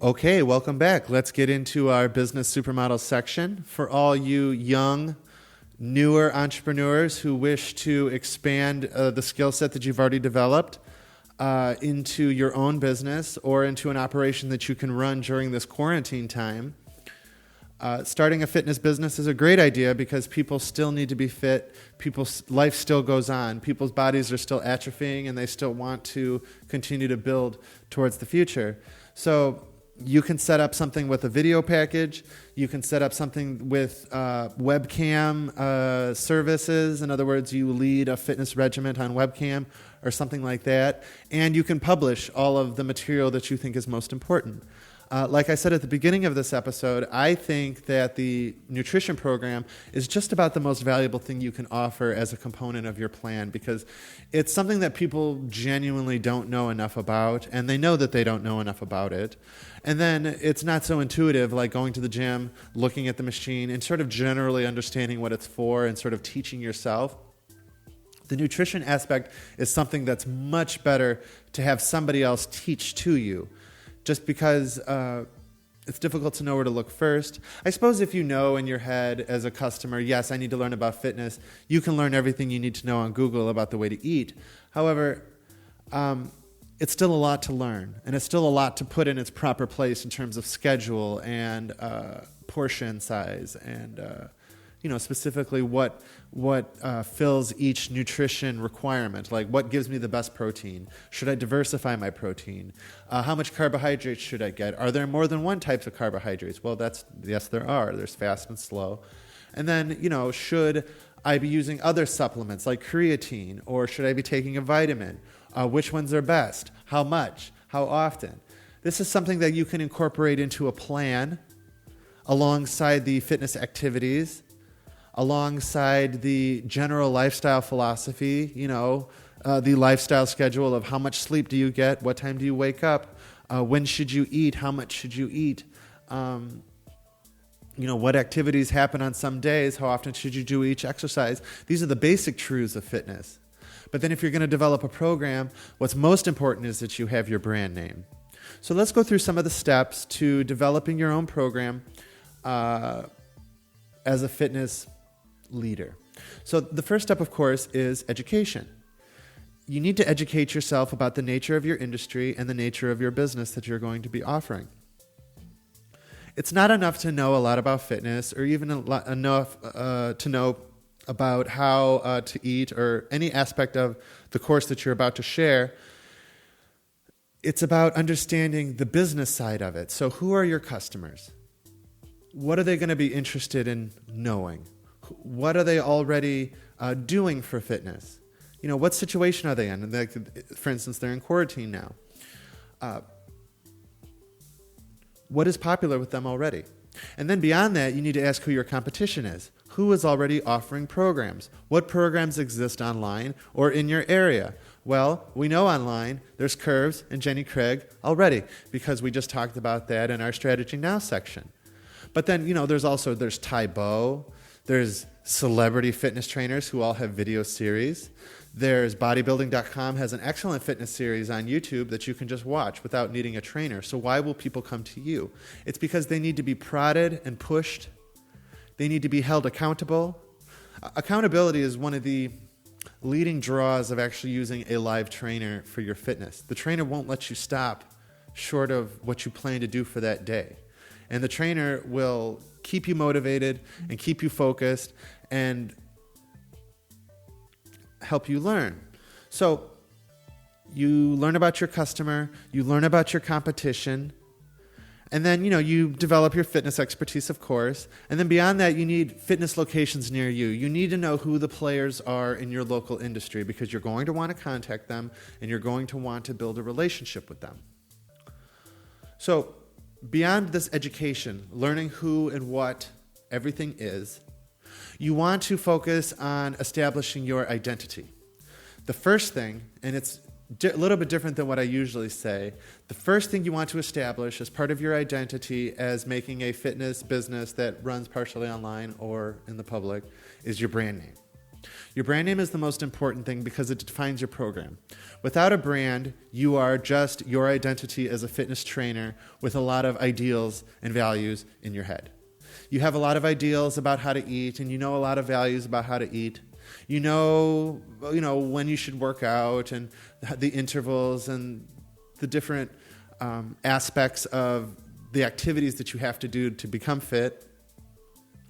Okay, welcome back. Let's get into our business supermodel section. For all you young, newer entrepreneurs who wish to expand the skill set that you've already developed into your own business or into an operation that you can run during this quarantine time, starting a fitness business is a great idea because people still need to be fit. People's life still goes on. People's bodies are still atrophying and they still want to continue to build towards the future. So you can set up something with a video package. You can set up something with webcam services. In other words, you lead a fitness regimen on webcam or something like that. And you can publish all of the material that you think is most important. Like I said at the beginning of this episode, I think that the nutrition program is just about the most valuable thing you can offer as a component of your plan because it's something that people genuinely don't know enough about, and they know that they don't know enough about it. And then it's not so intuitive like going to the gym, looking at the machine, and sort of generally understanding what it's for and sort of teaching yourself. The nutrition aspect is something that's much better to have somebody else teach to you. Just because it's difficult to know where to look first. I suppose if you know in your head as a customer, yes, I need to learn about fitness, you can learn everything you need to know on Google about the way to eat. However, it's still a lot to learn, and it's still a lot to put in its proper place in terms of schedule and portion size and specifically what fills each nutrition requirement. Like, what gives me the best protein? Should I diversify my protein? How much carbohydrates should I get? Are there more than one type of carbohydrates? Well, yes, there are. There's fast and slow. And then, should I be using other supplements like creatine, or should I be taking a vitamin? Which ones are best? How much? How often? This is something that you can incorporate into a plan alongside the fitness activities, alongside the general lifestyle philosophy, the lifestyle schedule of how much sleep do you get, what time do you wake up, when should you eat, how much should you eat, what activities happen on some days, how often should you do each exercise. These are the basic truths of fitness. But then if you're going to develop a program, what's most important is that you have your brand name. So let's go through some of the steps to developing your own program as a fitness leader. So the first step, of course, is education. You need to educate yourself about the nature of your industry and the nature of your business that you're going to be offering. It's not enough to know a lot about fitness or even enough to know about how to eat or any aspect of the course that you're about to share. It's about understanding the business side of it. So who are your customers? What are they going to be interested in knowing? What are they already doing for fitness? What situation are they in? For instance, they're in quarantine now. What is popular with them already? And then beyond that, you need to ask who your competition is. Who is already offering programs? What programs exist online or in your area? Well, we know online there's Curves and Jenny Craig already because we just talked about that in our Strategy Now section. But then, there's Ty Bo. There's celebrity fitness trainers who all have video series. There's bodybuilding.com has an excellent fitness series on YouTube that you can just watch without needing a trainer. So why will people come to you? It's because they need to be prodded and pushed. They need to be held accountable. Accountability is one of the leading draws of actually using a live trainer for your fitness. The trainer won't let you stop short of what you plan to do for that day. And the trainer will keep you motivated and keep you focused and help you learn. So you learn about your customer, you learn about your competition, and then, you develop your fitness expertise, of course. And then beyond that, you need fitness locations near you. You need to know who the players are in your local industry because you're going to want to contact them and you're going to want to build a relationship with them. So beyond this education, learning who and what everything is, you want to focus on establishing your identity. The first thing, and it's a little bit different than what I usually say, the first thing you want to establish as part of your identity as making a fitness business that runs partially online or in the public is your brand name. Your brand name is the most important thing because it defines your program. Without a brand, you are just your identity as a fitness trainer with a lot of ideals and values in your head. You have a lot of ideals about how to eat, and you know a lot of values about how to eat. You know when you should work out and the intervals and the different aspects of the activities that you have to do to become fit.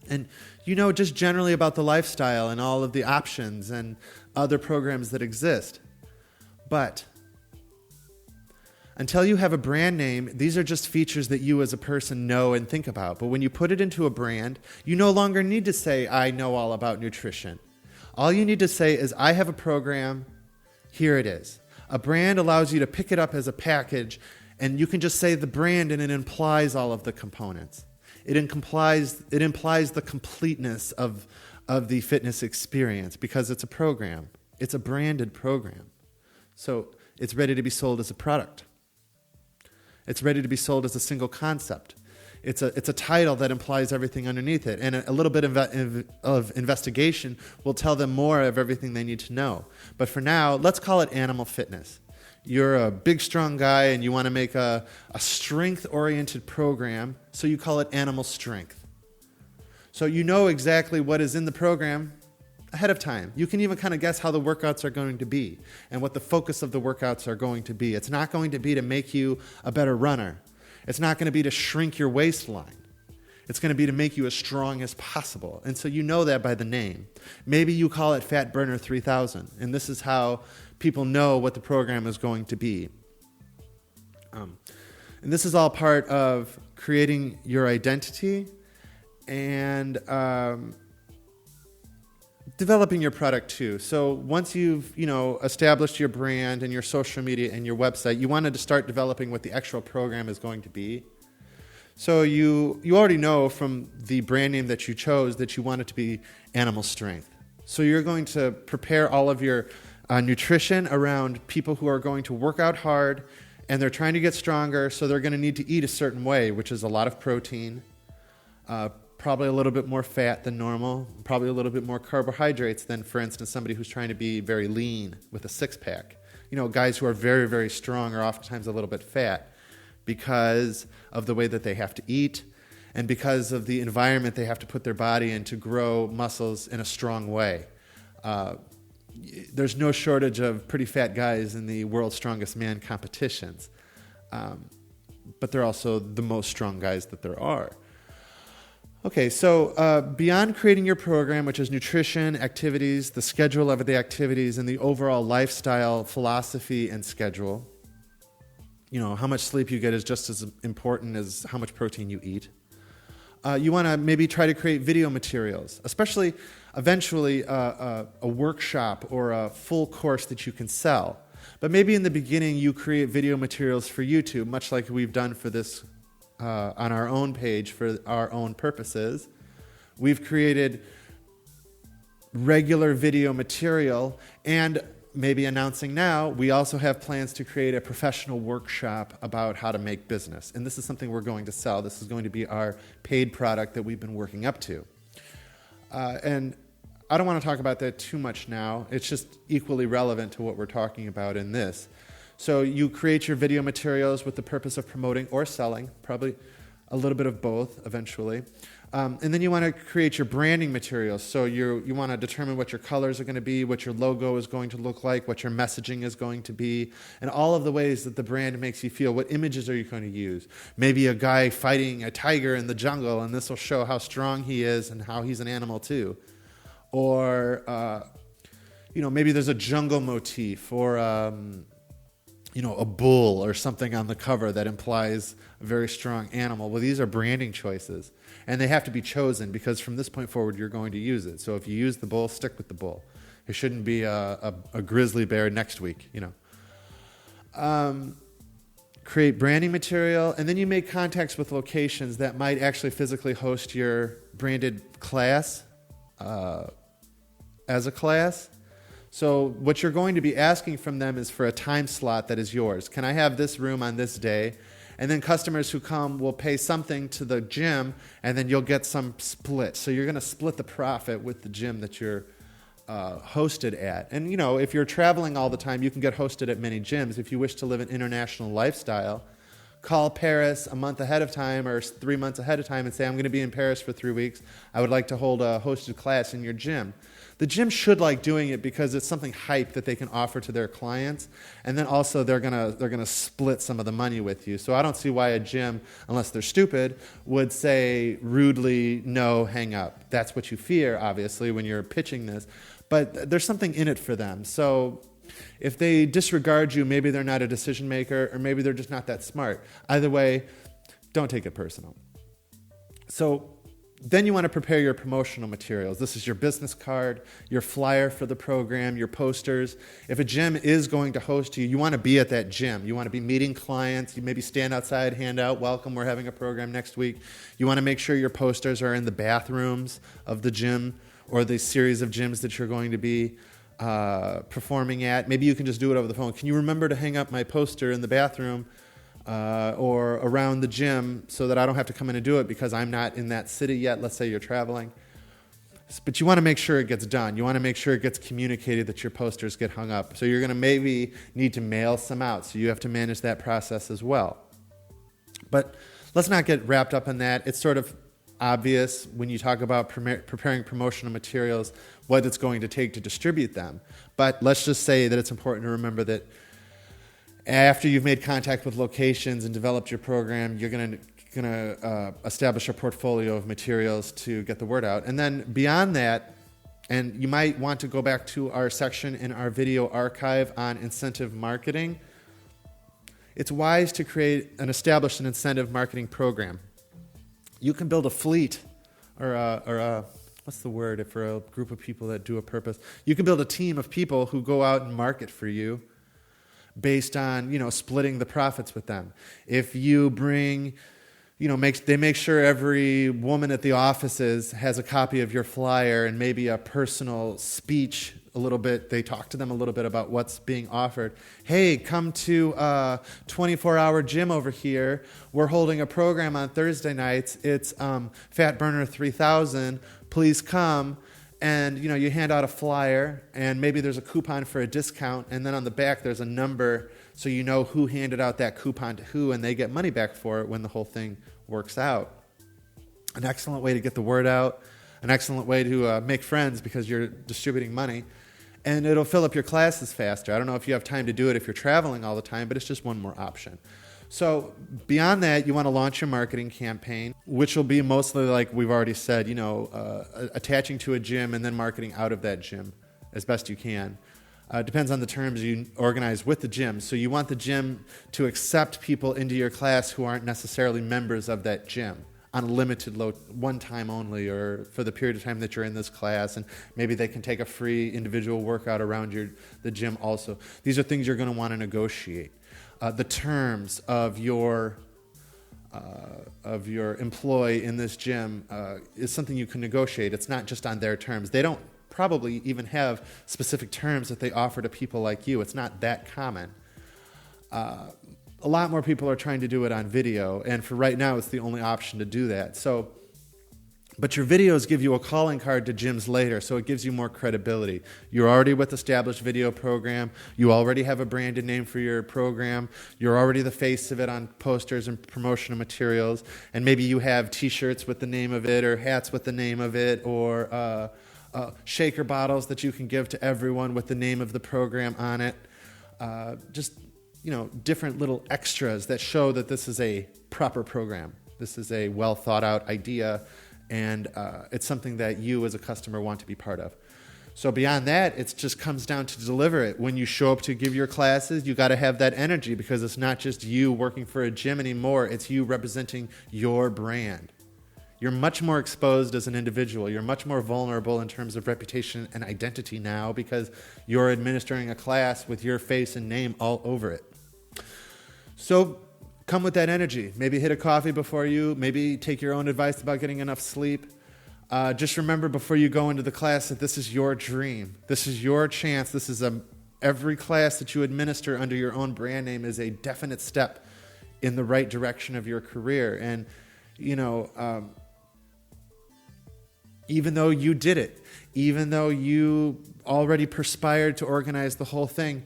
And you know just generally about the lifestyle and all of the options and other programs that exist. But until you have a brand name, these are just features that you as a person know and think about. But when you put it into a brand, you no longer need to say, I know all about nutrition. All you need to say is, I have a program, here it is. A brand allows you to pick it up as a package, and you can just say the brand, and it implies all of the components. It implies the completeness of the fitness experience because it's a program. It's a branded program. So it's ready to be sold as a product. It's ready to be sold as a single concept. It's a title that implies everything underneath it. And a little bit of investigation will tell them more of everything they need to know. But for now, let's call it animal fitness. You're a big, strong guy, and you want to make a strength-oriented program, so you call it animal strength. So you know exactly what is in the program ahead of time. You can even kind of guess how the workouts are going to be and what the focus of the workouts are going to be. It's not going to be to make you a better runner. It's not going to be to shrink your waistline. It's going to be to make you as strong as possible. And so you know that by the name. Maybe you call it Fat Burner 3000, and this is how people know what the program is going to be. And this is all part of creating your identity and developing your product too. So once you've established your brand and your social media and your website, you wanted to start developing what the actual program is going to be. So you already know from the brand name that you chose that you want it to be animal strength. So you're going to prepare all of your nutrition around people who are going to work out hard and they're trying to get stronger, so they're going to need to eat a certain way, which is a lot of protein, probably a little bit more fat than normal, probably a little bit more carbohydrates than, for instance, somebody who's trying to be very lean with a six-pack. Guys who are very, very strong are oftentimes a little bit fat because of the way that they have to eat and because of the environment they have to put their body in to grow muscles in a strong way. There's no shortage of pretty fat guys in the World's Strongest Man competitions, but they're also the most strong guys that there are. Okay, so beyond creating your program, which is nutrition, activities, the schedule of the activities, and the overall lifestyle philosophy and schedule, how much sleep you get is just as important as how much protein you eat. You want to maybe try to create video materials, especially eventually a workshop or a full course that you can sell. But maybe in the beginning you create video materials for YouTube, much like we've done for this on our own page for our own purposes. We've created regular video material, and maybe announcing now, we also have plans to create a professional workshop about how to make business. And this is something we're going to sell. This is going to be our paid product that we've been working up to. And I don't want to talk about that too much now. It's just equally relevant to what we're talking about in this. So you create your video materials with the purpose of promoting or selling, probably a little bit of both eventually. And then you want to create your branding materials. So you want to determine what your colors are going to be, what your logo is going to look like, what your messaging is going to be, and all of the ways that the brand makes you feel. What images are you going to use? Maybe a guy fighting a tiger in the jungle, and this will show how strong he is and how he's an animal too. Or, maybe there's a jungle motif or, a bull or something on the cover that implies a very strong animal. Well, these are branding choices, and they have to be chosen because from this point forward, you're going to use it. So if you use the bull, stick with the bull. It shouldn't be a grizzly bear next week, Create branding material, and then you make contacts with locations that might actually physically host your branded class as a class. So what you're going to be asking from them is for a time slot that is yours. Can I have this room on this day? And then customers who come will pay something to the gym, and then you'll get some split. So you're going to split the profit with the gym that you're hosted at. And, if you're traveling all the time, you can get hosted at many gyms. If you wish to live an international lifestyle, call Paris a month ahead of time or 3 months ahead of time and say, I'm going to be in Paris for 3 weeks. I would like to hold a hosted class in your gym. The gym should like doing it because it's something hype that they can offer to their clients. And then also they're gonna split some of the money with you. So I don't see why a gym, unless they're stupid, would say rudely, no, hang up. That's what you fear, obviously, when you're pitching this. But there's something in it for them. So if they disregard you, maybe they're not a decision maker, or maybe they're just not that smart. Either way, don't take it personal. So then you want to prepare your promotional materials. This is your business card, your flyer for the program, your posters. If a gym is going to host you, you want to be at that gym. You want to be meeting clients. You maybe stand outside, hand out, welcome, we're having a program next week. You want to make sure your posters are in the bathrooms of the gym or the series of gyms that you're going to be performing at. Maybe you can just do it over the phone. Can you remember to hang up my poster in the bathroom or around the gym so that I don't have to come in and do it because I'm not in that city yet? Let's say you're traveling. But you want to make sure it gets done. You want to make sure it gets communicated that your posters get hung up. So you're going to maybe need to mail some out. So you have to manage that process as well. But let's not get wrapped up in that. It's sort of obvious when you talk about preparing promotional materials what it's going to take to distribute them. But let's just say that it's important to remember that after you've made contact with locations and developed your program, you're going to establish a portfolio of materials to get the word out. And then beyond that, and you might want to go back to our section in our video archive on incentive marketing, it's wise to create and establish an incentive marketing program. You can build a fleet or what's the word for a group of people that do a purpose? You can build a team of people who go out and market for you based on, splitting the profits with them. If you bring, they make sure every woman at the offices has a copy of your flyer and maybe a personal speech a little bit. They talk to them a little bit about what's being offered. Hey, come to 24-hour gym over here. We're holding a program on Thursday nights. It's Fat Burner 3000. Please come. And, you hand out a flyer, and maybe there's a coupon for a discount, and then on the back there's a number so you know who handed out that coupon to who, and they get money back for it when the whole thing works out. An excellent way to get the word out, an excellent way to make friends because you're distributing money, and it'll fill up your classes faster. I don't know if you have time to do it if you're traveling all the time, but it's just one more option. So beyond that, you want to launch your marketing campaign, which will be mostly like we've already said, attaching to a gym and then marketing out of that gym as best you can. Depends on the terms you organize with the gym. So you want the gym to accept people into your class who aren't necessarily members of that gym on a limited one time only or for the period of time that you're in this class, and maybe they can take a free individual workout around the gym also. These are things you're going to want to negotiate. The terms of your employee in this gym is something you can negotiate. It's not just on their terms. They don't probably even have specific terms that they offer to people like you. It's not that common. A lot more people are trying to do it on video, and for right now, it's the only option to do that. But your videos give you a calling card to gyms later, so it gives you more credibility. You're already with established video program. You already have a branded name for your program. You're already the face of it on posters and promotional materials. And maybe you have T-shirts with the name of it or hats with the name of it or shaker bottles that you can give to everyone with the name of the program on it. Different little extras that show that this is a proper program. This is a well thought out idea. And it's something that you as a customer want to be part of. So beyond that, it just comes down to deliver it. When you show up to give your classes, you got to have that energy because it's not just you working for a gym anymore. It's you representing your brand. You're much more exposed as an individual. You're much more vulnerable in terms of reputation and identity now because you're administering a class with your face and name all over it. So come with that energy. Maybe hit a coffee before maybe take your own advice about getting enough sleep. Just remember before you go into the class that this is your dream. This is your chance. This is every class that you administer under your own brand name is a definite step in the right direction of your career. And, even though you did it, even though you already perspired to organize the whole thing,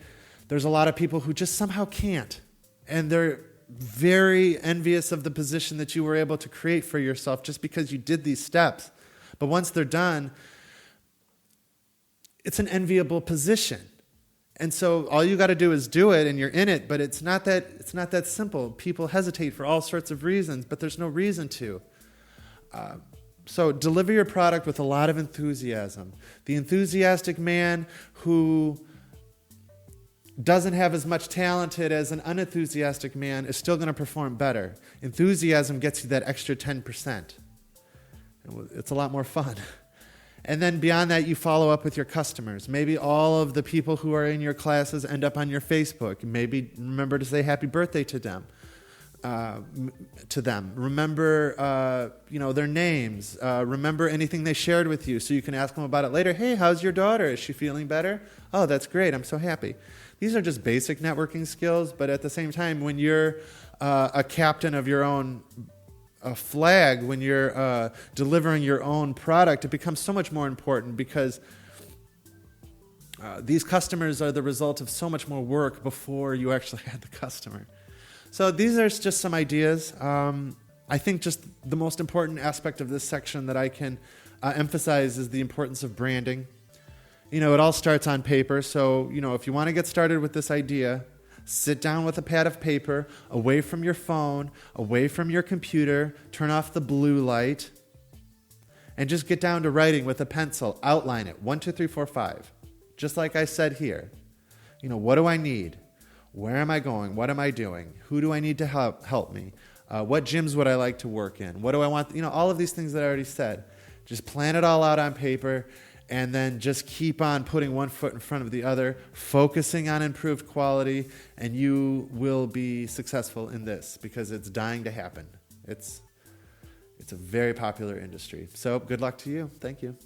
there's a lot of people who just somehow can't. And they're very envious of the position that you were able to create for yourself just because you did these steps. But once they're done, it's an enviable position. And so all you got to do is do it, and you're in it, but it's not that simple. People hesitate for all sorts of reasons, but there's no reason to. So deliver your product with a lot of enthusiasm. The enthusiastic man who doesn't have as much talented as an unenthusiastic man is still going to perform better. Enthusiasm gets you that extra 10%. It's a lot more fun. And then beyond that, you follow up with your customers. Maybe all of the people who are in your classes end up on your Facebook. Maybe remember to say happy birthday to them. Remember, their names. Remember anything they shared with you, so you can ask them about it later. Hey, how's your daughter? Is she feeling better? Oh, that's great. I'm so happy. These are just basic networking skills, but at the same time, when you're a captain of your own flag, when you're delivering your own product, it becomes so much more important because these customers are the result of so much more work before you actually had the customer. So these are just some ideas. I think just the most important aspect of this section that I can emphasize is the importance of branding. It all starts on paper. So, if you want to get started with this idea, sit down with a pad of paper, away from your phone, away from your computer, turn off the blue light, and just get down to writing with a pencil. Outline it. 1, 2, 3, 4, 5. Just like I said here. What do I need? Where am I going? What am I doing? Who do I need to help me? What gyms would I like to work in? What do I want? All of these things that I already said. Just plan it all out on paper, and then just keep on putting one foot in front of the other, focusing on improved quality, and you will be successful in this because it's dying to happen. It's a very popular industry. So good luck to you. Thank you.